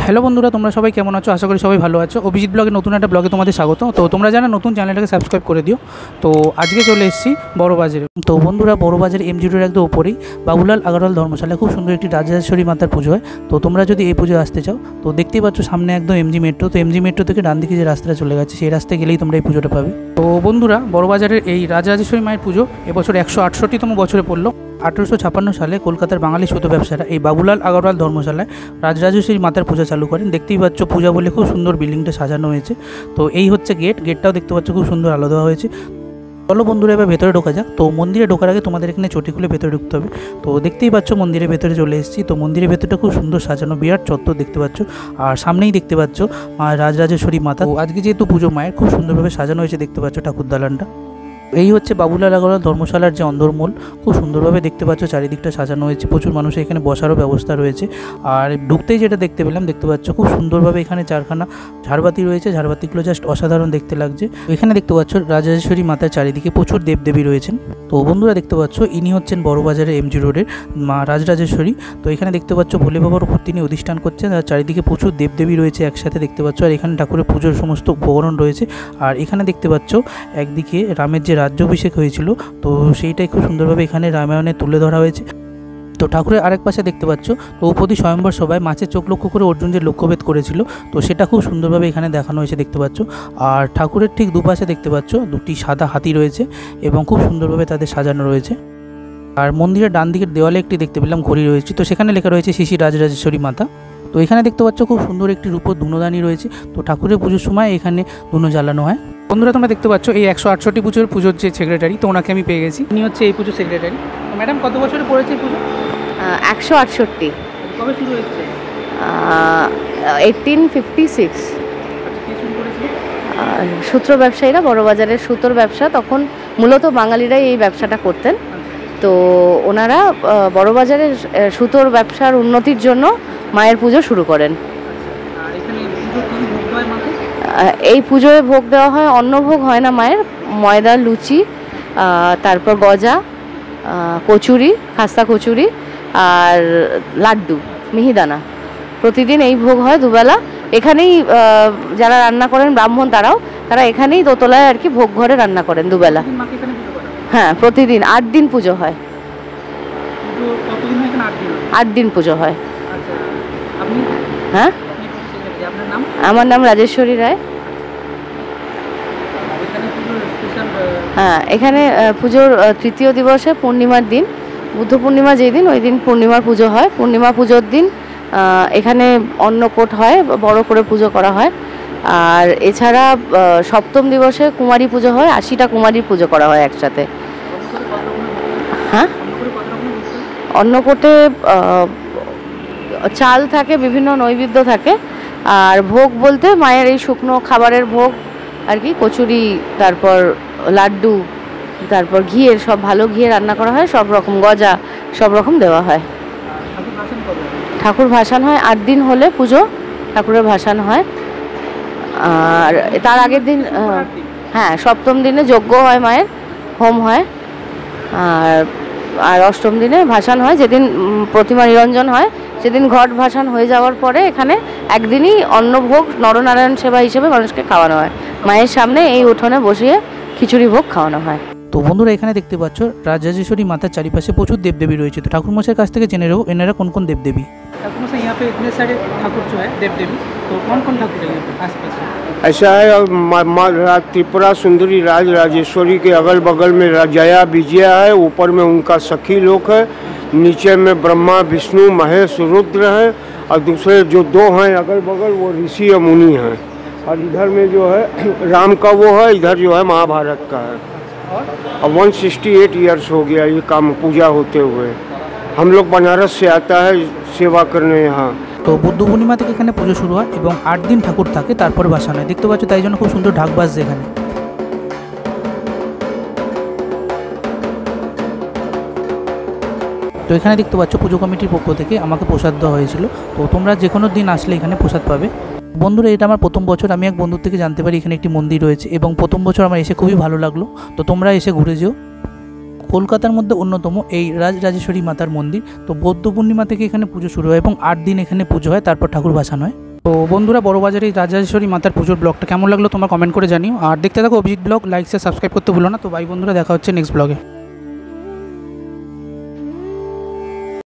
Hello বন্ধুরা, তোমরা সবাই কেমন আছো? আশা করি সবাই ভালো আছো। অভিজিৎ ব্লগের নতুন একটা ব্লগে তোমাদের স্বাগত। তো তোমরা জানা নতুন চ্যানেলটাকে সাবস্ক্রাইব করে দিও। তো আজকে চলে এসেছি বড়বাজারে। তো বন্ধুরা, বড়বাজার এমজি রোডের একদম ওপরেই বাবুলাল আগরওয়াল ধর্মশালায় খুব সুন্দর একটি রাজরাজেশ্বরী মাতার পুজো হয়। তো তোমরা যদি এই পুজো আসতে চাও তো দেখতেই পাচ্ছ সামনে একদম এমজি মেট্রো। তো এমজি মেট্রো থেকে ডান দিকে যে রাস্তাটা চলে গেছে সেই রাস্তায় গেলেই তোমরা এই পুজোটা পাবে। তো বন্ধুরা, বড়বাজারের এই রাজরাজেশ্বরী মায়ের পুজো এবছর 168তম বছরে পড়লো। 1856 সালে কলকাতার বাঙালি সুত ব্যবসায়ীরা এই বাবুলাল আগরওয়াল ধর্মশালায় রাজরাজেশ্বরী মাতার পূজা চালু করেন। দেখতেই পাচ্ছ পূজা বলে খুব সুন্দর বিল্ডিংটা সাজানো হয়েছে। তো এই হচ্ছে গেটটাও দেখতে পাচ্ছ খুব সুন্দর আলো দেওয়া হয়েছে। চলো বন্ধুরা, এবার ভেতরে ঢোকা যাক। তো মন্দিরে ঢোকার আগে তোমাদের এখানে চটি খুলে ভেতরে ঢুকতে হবে। তো দেখতেই পাচ্ছ মন্দিরের ভেতরে চলে এসেছি। তো মন্দিরের ভেতরটা খুব সুন্দর সাজানো, বিরাট চত্বর দেখতে পাচ্ছ। আর সামনেই দেখতে পাচ্ছ রাজরাজেশ্বরী মাতা। তো আজকে যেহেতু পুজো মায়ের, খুব সুন্দরভাবে সাজানো হয়েছে দেখতে পাচ্ছ ঠাকুর দালানটা। এই হচ্ছে বাবুলাল আগরওয়াল ধর্মশালার যে অন্দরমূল, খুব সুন্দরভাবে দেখতে পাচ্ছ চারিদিকটা সাজানো হয়েছে। প্রচুর মানুষের এখানে বসারও ব্যবস্থা রয়েছে। আর ঢুকতেই যেটা দেখতে পেলাম, দেখতে পাচ্ছ খুব সুন্দরভাবে এখানে চারখানা ঝাড়বাতি রয়েছে। ঝাড়বাতিগুলো জাস্ট অসাধারণ দেখতে লাগছে। এখানে দেখতে পাচ্ছ রাজরাজেশ্বরী মাতার চারিদিকে প্রচুর দেবদেবী রয়েছেন। তো বন্ধুরা দেখতে পাচ্ছ ইনি হচ্ছেন বড়বাজারের এমজি রোডের মা রাজরাজেশ্বরী। তো এখানে দেখতে পাচ্ছ ভোলে বাবার উপর তিনি অধিষ্ঠান করছেন। আর চারিদিকে প্রচুর দেবদেবী রয়েছে একসাথে দেখতে পাচ্ছ। আর এখানে ঠাকুরের পুজোর সমস্ত উপকরণ রয়েছে। আর এখানে দেখতে পাচ্ছ একদিকে রামের যে রাজ্যাভিষেক হয়েছিল, তো সেইটাই খুব সুন্দরভাবে এখানে রামায়ণে তুলে ধরা হয়েছে। তো ঠাকুরের আরেক পাশে দেখতে পাচ্ছ দ্রৌপদী স্বয়ম্বর সভায় মাছের চোখ লক্ষ্য করে অর্জুন যে লক্ষ্যভেদ করেছিল, তো সেটা খুব সুন্দরভাবে এখানে দেখানো হয়েছে দেখতে পাচ্ছ। আর ঠাকুরের ঠিক দুপাশে দেখতে পাচ্ছ দুটি সাদা হাতি রয়েছে এবং খুব সুন্দরভাবে তাদের সাজানো রয়েছে। আর মন্দিরের ডান দিকের দেওয়ালে একটি দেখতে পেলাম ঘড়ি রয়েছে। তো সেখানে লেখা রয়েছে শ্রী শ্রী রাজরাজেশ্বরী মাতা। তো এখানে দেখতে পাচ্ছ খুব সুন্দর একটি রূপোর ধুনোদানি রয়েছে। তো ঠাকুরের পুজোর সময় এখানে ধুনো জ্বালানো হয়। বন্ধুরা, তোমরা দেখতে পাচ্ছ এই 168 পুজোর যে সেক্রেটারি, তো ওনাকে আমি পেয়ে গেছি। উনি হচ্ছে এই পুজোর সেক্রেটারি। তো ম্যাডাম, কত বছরে পড়েছে এই পুজো? 168। কবে শুরু হয়েছে? 1856। সূত্র ব্যবসায়ীরা, বড়বাজারের সুতোর ব্যবসা, তখন মূলত বাঙালিরাই এই ব্যবসাটা করতেন। তো ওনারা বড়বাজারের সুতোর ব্যবসার উন্নতির জন্য মায়ের পুজো শুরু করেন। এই পুজোয় ভোগ দেওয়া হয়, অন্নভোগ হয় না মায়ের। ময়দা লুচি, তারপর গজা, কচুরি, খাস্তা কচুরি আর লাড্ডু, মিহিদানা, প্রতিদিন এই ভোগ হয় দুবেলা। এখানেই যারা রান্না করেন ব্রাহ্মণ, তারা এখানেই দোতলায় আর কি ভোগ ঘরে রান্না করেন দুবেলা। হ্যাঁ, প্রতিদিন 8 দিন পুজো হয়। 8 দিন পুজো হয়। হ্যাঁ, আমার নাম রাজেশ্বরী রায়। হ্যাঁ, এখানে পুজোর তৃতীয় দিবসে পূর্ণিমার দিন, বুদ্ধ পূর্ণিমা যেই দিন, ওই দিন পূর্ণিমার পুজো হয়। পূর্ণিমা পুজোর দিন এখানে অন্নকূট হয়, বড় করে পুজো করা হয়। আর এছাড়া সপ্তম দিবসে কুমারী পুজো হয়। 80টা কুমারীর পুজো করা হয় একসাথে। হ্যাঁ, অন্নকূটে চাল থাকে, বিভিন্ন নৈবেদ্য থাকে। আর ভোগ বলতে মায়ের এই শুকনো খাবারের ভোগ আর কি, কচুরি, তারপর লাড্ডু, তারপর ঘিয়ের, সব ভালো ঘিয়ে রান্না করা হয়, সব রকম গজা, সব রকম দেওয়া হয়। ঠাকুর ভাসান হয় 8 দিন হলে পুজো, ঠাকুরের ভাসান হয়। আর তার আগের দিন, হ্যাঁ, সপ্তম দিনে যজ্ঞ হয়, মায়ের হোম হয়। আর অষ্টম দিনে ভাসান হয়। যেদিন প্রতিমা নিরঞ্জন হয় সেদিন ঘট ভাসান হয়ে যাওয়ার পরে এখানে একদিনই অন্নভোগ নরনারায়ণ সেবা হিসেবে মানুষকে খাওয়ানো হয়। মায়ের সামনে এই উঠোনে বসিয়ে খিচুড়ি ভোগ খাওয়ানো হয়। তো বন্ধুরা, এখানে দেখতে পাচ্ছ রাজরাজেশ্বরী মাতার চারিপাশে প্রচুর দেবদেবী রয়েছে। তো ঠাকুরমশাইয়ের কাছ থেকে জেনে নেবো এনারা কোন কোন देवदेवी। ठाकुरमशाई यहाँ पे इतने सारे ठाकुर जो है देवदेवी, तो कौन कौन ठाकुर है यहाँ पे आसपास? ऐसा है, माँ त्रिपुरा सुंदरी राजराजेश्वरी के अगल बगल में जया विजया है, ऊपर में उनका सखी लोक है, नीचे में ब्रह्मा विष्णु महेश रुद्र है, और दूसरे जो 2 हैं अगल बगल वो ऋषि और मुनि हैं। और इधर में जो है राम का वो है, इधर जो है महाभारत का है। और 168 ईयर्स हो गया ये काम पूजा होते हुए। हम लोग बनारस से आता है सेवा करने यहाँ। তো বুদ্ধ পূর্ণিমা থেকে এখানে পুজো শুরু হয় এবং 8 দিন ঠাকুর থাকে, তারপরে ভাসান হয় দেখতে পাচ্ছ। তাই জন্য খুব সুন্দর ঢাক বাজছে এখানে। তো এখানে দেখতে পাচ্ছ পুজো কমিটির পক্ষ থেকে আমাকে প্রসাদ দেওয়া হয়েছিল। তো তোমরা যে কোনো দিন আসলে এখানে প্রসাদ পাবে। বন্ধুরা, এটা আমার প্রথম বছর। আমি এক বন্ধুর থেকে জানতে পারি এখানে একটি মন্দির রয়েছে এবং প্রথম বছর আমার এসে খুবই ভালো লাগলো। তো তোমরা এসে ঘুরে যেও। কলকাতার মধ্যে অন্যতম এই রাজরাজেশ্বরী মাতার মন্দির। তো বৌদ্ধ পূর্ণিমা থেকে এখানে পুজো শুরু হয় এবং 8 দিন এখানে পুজো হয়, তারপর ঠাকুর ভাসান হয়। তো বন্ধুরা, বড়বাজারে এই রাজরাজেশ্বরী মাতার পুজোর ব্লগটা কেমন লাগলো তোমরা কমেন্ট করে জানিও। আর দেখতে থাকো Abhijit blog, like share subscribe করতে ভুলো না। তো বাই বন্ধুরা, দেখা হচ্ছে নেক্সট ব্লগে।